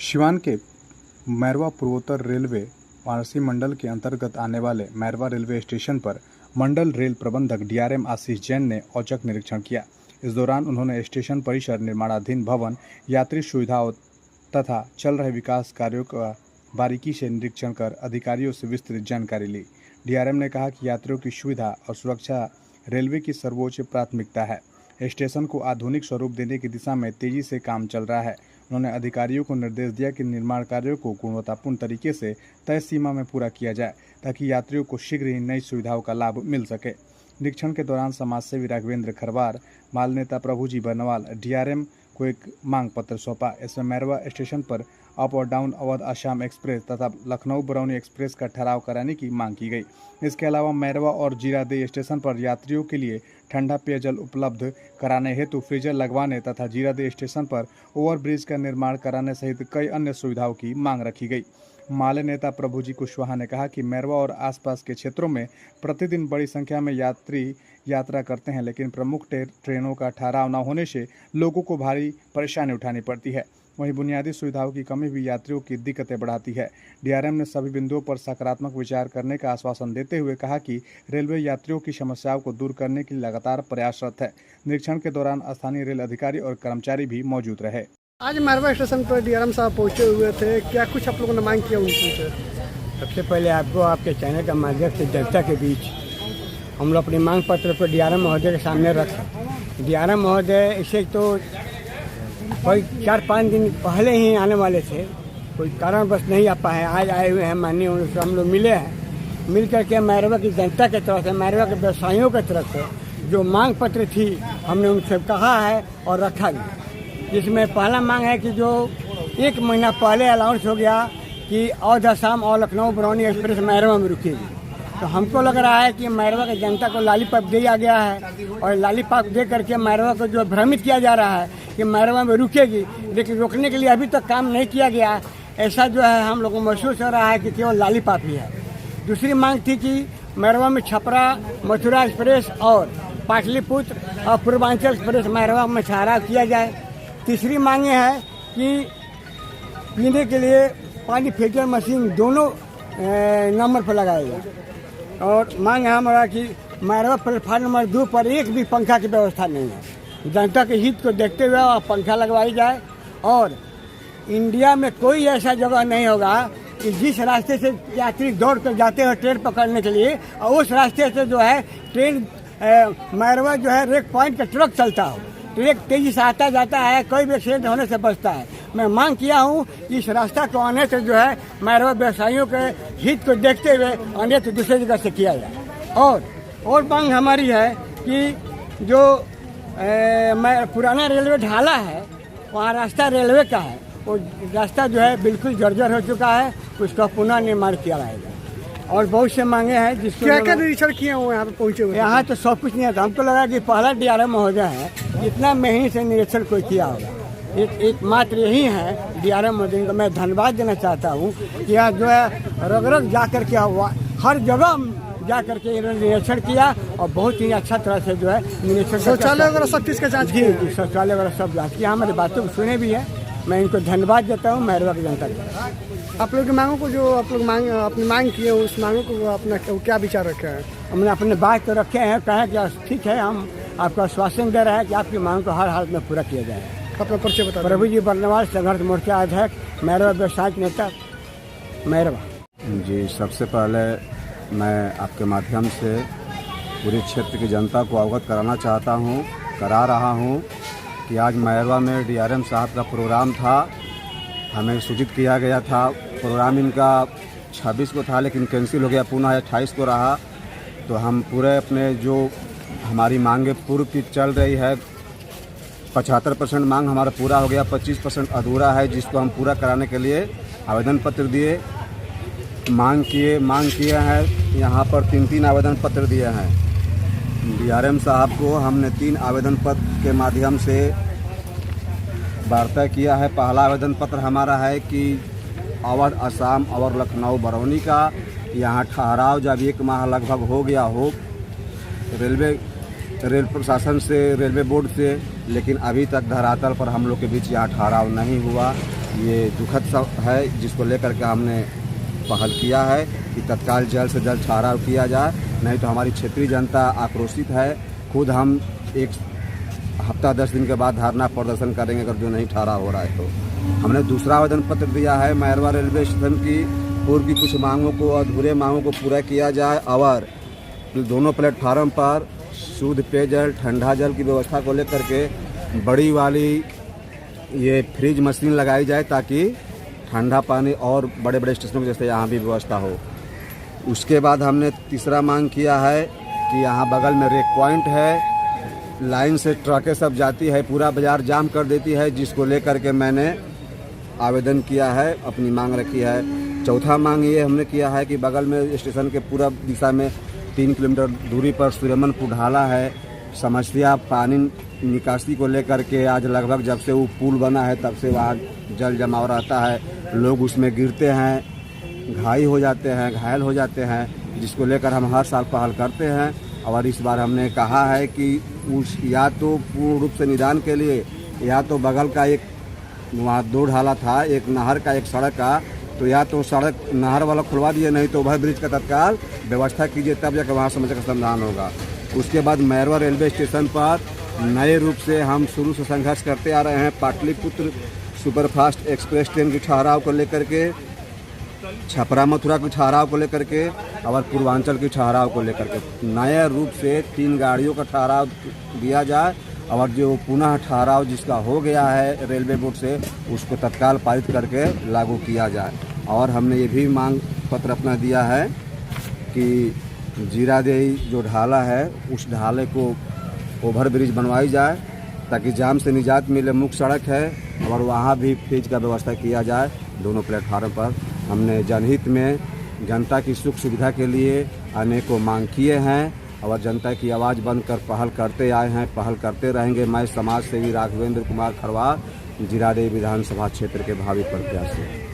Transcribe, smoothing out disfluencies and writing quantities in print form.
सिवान के मैरवा पूर्वोत्तर रेलवे वाराणसी मंडल के अंतर्गत आने वाले मैरवा रेलवे स्टेशन पर मंडल रेल प्रबंधक डीआरएम आशीष जैन ने औचक निरीक्षण किया। इस दौरान उन्होंने स्टेशन परिसर, निर्माणाधीन भवन, यात्री सुविधाओं तथा चल रहे विकास कार्यों का बारीकी से निरीक्षण कर अधिकारियों से विस्तृत जानकारी ली। डीआरएम ने कहा कि यात्रियों की सुविधा और सुरक्षा रेलवे की सर्वोच्च प्राथमिकता है। स्टेशन को आधुनिक स्वरूप देने की दिशा में तेजी से काम चल रहा है। उन्होंने अधिकारियों को निर्देश दिया कि निर्माण कार्यों को गुणवत्तापूर्ण तरीके से तय सीमा में पूरा किया जाए ताकि यात्रियों को शीघ्र ही नई सुविधाओं का लाभ मिल सके। निरीक्षण के दौरान समाजसेवी राघवेंद्र खरवार, माल नेता प्रभुजी बर्नवाल डीआरएम को एक मांग पत्र सौंपा। इसमें मैरवा स्टेशन पर अप और डाउन अवध असम एक्सप्रेस तथा लखनऊ बरौनी एक्सप्रेस का ठहराव कराने की मांग की गई। इसके अलावा मैरवा और जीरादेई स्टेशन पर यात्रियों के लिए ठंडा पेयजल उपलब्ध कराने हेतु फ्रीजर लगवाने तथा जीरादेई स्टेशन पर ओवरब्रिज का निर्माण कराने सहित कई अन्य सुविधाओं की मांग रखी गई। माले नेता प्रभुजी कुशवाहा ने कहा कि मैरवा और आसपास के क्षेत्रों में प्रतिदिन बड़ी संख्या में यात्री यात्रा करते हैं, लेकिन प्रमुख ट्रेनों का ठहराव न होने से लोगों को भारी परेशानी उठानी पड़ती है। वहीं बुनियादी सुविधाओं की कमी भी यात्रियों की दिक्कतें बढ़ाती है। डीआरएम ने सभी बिंदुओं पर सकारात्मक विचार करने का आश्वासन देते हुए कहा कि रेलवे यात्रियों की समस्याओं को दूर करने के लिए लगातार प्रयासरत है। निरीक्षण के दौरान स्थानीय रेल अधिकारी और कर्मचारी भी मौजूद रहे। आज मैरवा स्टेशन पर डीआरएम साहब पहुंचे हुए थे, क्या कुछ आप लोगों ने मांग किया उनसे? सबसे पहले आपको आपके चैनल का माध्यम से जनता के बीच हम लोग अपनी मांग पत्र पर डीआरएम महोदय के सामने रखें। डीआरएम महोदय इसे तो कोई 4-5 दिन पहले ही आने वाले थे, कोई कारणवश नहीं आ पाए। आज आए हुए हैं, माननीय उनसे हम लोग मिले हैं। मिल करके मैरवा की जनता की तरफ से, मैरवा के व्यवसायियों की तरफ से जो मांग पत्र थी हमने उनसे कहा है और रखा भी। जिसमें पहला मांग है कि जो 1 महीना पहले अनाउंस हो गया कि अवध असम और लखनऊ बरौनी एक्सप्रेस मैरवा में रुकेगी, तो हमको लग रहा है कि मैरवा की जनता को लॉलीपॉप दिया गया है और लॉलीपॉप दे करके मैरवा को जो भ्रमित किया जा रहा है कि मैरवा में रुकेगी, लेकिन रोकने के लिए अभी तक काम नहीं किया गया। ऐसा जो है हम लोगों को महसूस हो रहा है कि केवल लॉलीपॉप ही है। दूसरी मांग थी कि मैरवा में छपरा मथुरा एक्सप्रेस और पाटलिपुत्र और पूर्वांचल एक्सप्रेस मैरवा में ठहराव किया जाए। तीसरी मांगे है कि पीने के लिए पानी फिल्टर मशीन दोनों नंबर पर लगाया जाए। और मांग है हमारा कि मैरवा प्लेटफार्म नंबर 2 पर एक भी पंखा की व्यवस्था नहीं है। जनता के हित को देखते हुए पंखा लगवाई जाए। और इंडिया में कोई ऐसा जगह नहीं होगा कि जिस रास्ते से यात्री दौड़ कर जाते हो ट्रेन पकड़ने के लिए, और उस रास्ते से जो है ट्रेन मैरवा जो है रेक पॉइंट का ट्रक चलता हो, ट्रक तेजी से आता जाता है, कोई भी एक्सीडेंट होने से बचता है। मैं मांग किया हूँ कि इस रास्ता को आने से जो है मैरवा व्यवसायियों के हित को देखते हुए आने तो दूसरी जगह से किया जाए। और मांग हमारी है कि जो पुराना रेलवे ढाला है, वहाँ रास्ता रेलवे का है, वो रास्ता जो है बिल्कुल जर्जर हो चुका है, उसका पुनः निर्माण किया जाएगा। और बहुत से मांगे हैं जिसको क्या क्या निरीक्षण किए हुए यहाँ पे पहुंचे हुए? यहाँ तो सब कुछ नहीं आता। हमको लगा कि पहला डीआरएम महोदय है, इतना महीने से निरीक्षण कोई किया होगा। एक मात्र यही है डीआरएम महोदय को मैं धन्यवाद देना चाहता हूँ कि यहाँ जो है रग जा करके हर जगह जा करके इन्होंने निरीक्षण किया और बहुत ही अच्छा तरह से जो है निरीक्षण। शौचालय वगैरह सब चीज़ का जाँच जी, शौचालय वगैरह सब जाँच किया। हमारी बातों को सुने भी है। मैं इनको धन्यवाद देता हूँ मैरवा की जनता को। आप लोग की मांगों को जो आप लोग अपनी मांग किए उस मांगों को अपना क्या विचार रखे हैं? हमने अपने बात तो रखे हैं, कहा कि ठीक है, हम आपको आश्वासन दे रहे हैं कि आपकी मांग को हर हालत में पूरा किया जाए। अपना परिचय बता। प्रभुजी बर्नवाल, संघर्ष मोर्चा अध्यक्ष, मैरवा व्यवसायिक नेता, मैरवा। जी, सबसे पहले मैं आपके माध्यम से पूरे क्षेत्र की जनता को अवगत करा रहा हूँ कि आज मैरवा में डीआरएम साहब का प्रोग्राम था। हमें सूचित किया गया था, प्रोग्राम इनका 26 को था लेकिन कैंसिल हो गया, पुनः 28 को रहा। तो हम पूरे अपने जो हमारी मांगे पूर्व की चल रही है, 75% मांग हमारा पूरा हो गया, 25% अधूरा है, जिसको हम पूरा कराने के लिए आवेदन पत्र दिए, मांग किए हैं। यहाँ पर 3 आवेदन पत्र दिए हैं। डीआरएम साहब को हमने 3 आवेदन पत्र के माध्यम से वार्ता किया है। पहला आवेदन पत्र हमारा है कि अवध असम और लखनऊ बरौनी का यहाँ ठहराव जब 1 माह लगभग हो गया हो रेल प्रशासन से, रेलवे बोर्ड से, लेकिन अभी तक धरातल पर हम लोग के बीच यहाँ ठहराव नहीं हुआ। ये दुखद सब है, जिसको लेकर के हमने पहल किया है कि तत्काल जल्द से जल्द ठहराव किया जाए, नहीं तो हमारी क्षेत्रीय जनता आक्रोशित है। खुद हम एक हफ्ता 10 दिन के बाद धरना प्रदर्शन करेंगे अगर जो नहीं ठहराव हो रहा है तो। हमने दूसरा आवेदन पत्र दिया है मैरवा रेलवे स्टेशन की पूर्व की कुछ मांगों को, अधूरे मांगों को पूरा किया जाए और दोनों प्लेटफार्म पर शुद्ध पेयजल, ठंडा जल की व्यवस्था को लेकर के बड़ी वाली ये फ्रिज मशीन लगाई जाए ताकि ठंडा पानी और बड़े बड़े स्टेशनों के जैसे यहाँ भी व्यवस्था हो। उसके बाद हमने तीसरा मांग किया है कि यहाँ बगल में रेक पॉइंट है, लाइन से ट्रकें सब जाती है, पूरा बाजार जाम कर देती है, जिसको लेकर के मैंने आवेदन किया है, अपनी मांग रखी है। चौथा मांग ये हमने किया है कि बगल में स्टेशन के पूरब दिशा में 3 किलोमीटर दूरी पर सूर्यमनपुर ढाला है। समस्या पानी निकासी को लेकर के आज लगभग जब से वो पुल बना है तब से वहाँ जल जमाव रहता है, लोग उसमें गिरते हैं, घायल हो जाते हैं, जिसको लेकर हम हर साल पहल करते हैं। और इस बार हमने कहा है कि उस या तो पूर्ण रूप से निदान के लिए या तो बगल का एक वहाँ 2 ढाला था, एक नहर का एक सड़क का, तो या तो सड़क नहर वाला खुलवा दिए, नहीं तो ओवर ब्रिज का तत्काल व्यवस्था कीजिए, तब जाकर वहाँ समस्या का समाधान होगा। उसके बाद मैरवा रेलवे स्टेशन पर नए रूप से हम शुरू से संघर्ष करते आ रहे हैं। पाटलिपुत्र सुपरफास्ट एक्सप्रेस ट्रेन की ठहराव को लेकर के, छपरा मथुरा की ठहराव को लेकर के और पूर्वांचल की ठहराव को लेकर के नए रूप से 3 गाड़ियों का ठहराव दिया जाए और जो पुनः ठहराव जिसका हो गया है रेलवे बोर्ड से उसको तत्काल पारित करके लागू किया जाए। और हमने ये भी मांग पत्र अपना दिया है कि जीरादेई जो ढाला है उस ढाले को ओवर ब्रिज बनवाई जाए ताकि जाम से निजात मिले। मुख्य सड़क है और वहाँ भी फ्रिज का व्यवस्था किया जाए दोनों प्लेटफार्म पर। हमने जनहित में जनता की सुख सुविधा के लिए अनेकों मांग किए हैं और जनता की आवाज़ बनकर पहल करते आए हैं, पहल करते रहेंगे। मैं समाज सेवी राघवेंद्र कुमार खरवार, जीरादेई विधानसभा क्षेत्र के भावी प्रत्याशी।